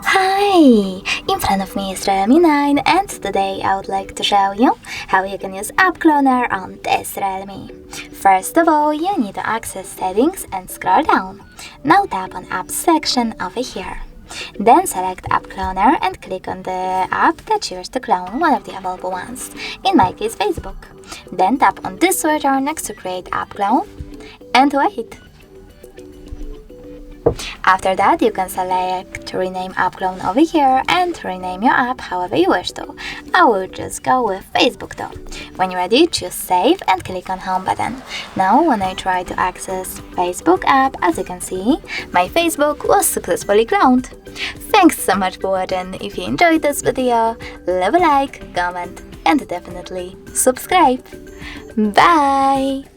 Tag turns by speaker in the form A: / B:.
A: Hi! In front of me is REALME 9 and today I would like to show you how you can use App Cloner on this REALME. First of all, you need to access settings and scroll down. Now tap on Apps section over here. Then select App Cloner and click on the app that you wish to clone, one of the available ones, in my case Facebook. Then tap on this switcher next to Create App Clone and wait. After that, you can select Rename App Clone over here and rename your app however you wish to. I will just go with Facebook though. When you're ready, choose Save and click on Home button. Now, when I try to access Facebook app, as you can see, my Facebook was successfully cloned. Thanks so much for watching. If you enjoyed this video, leave a like, comment, and definitely subscribe. Bye!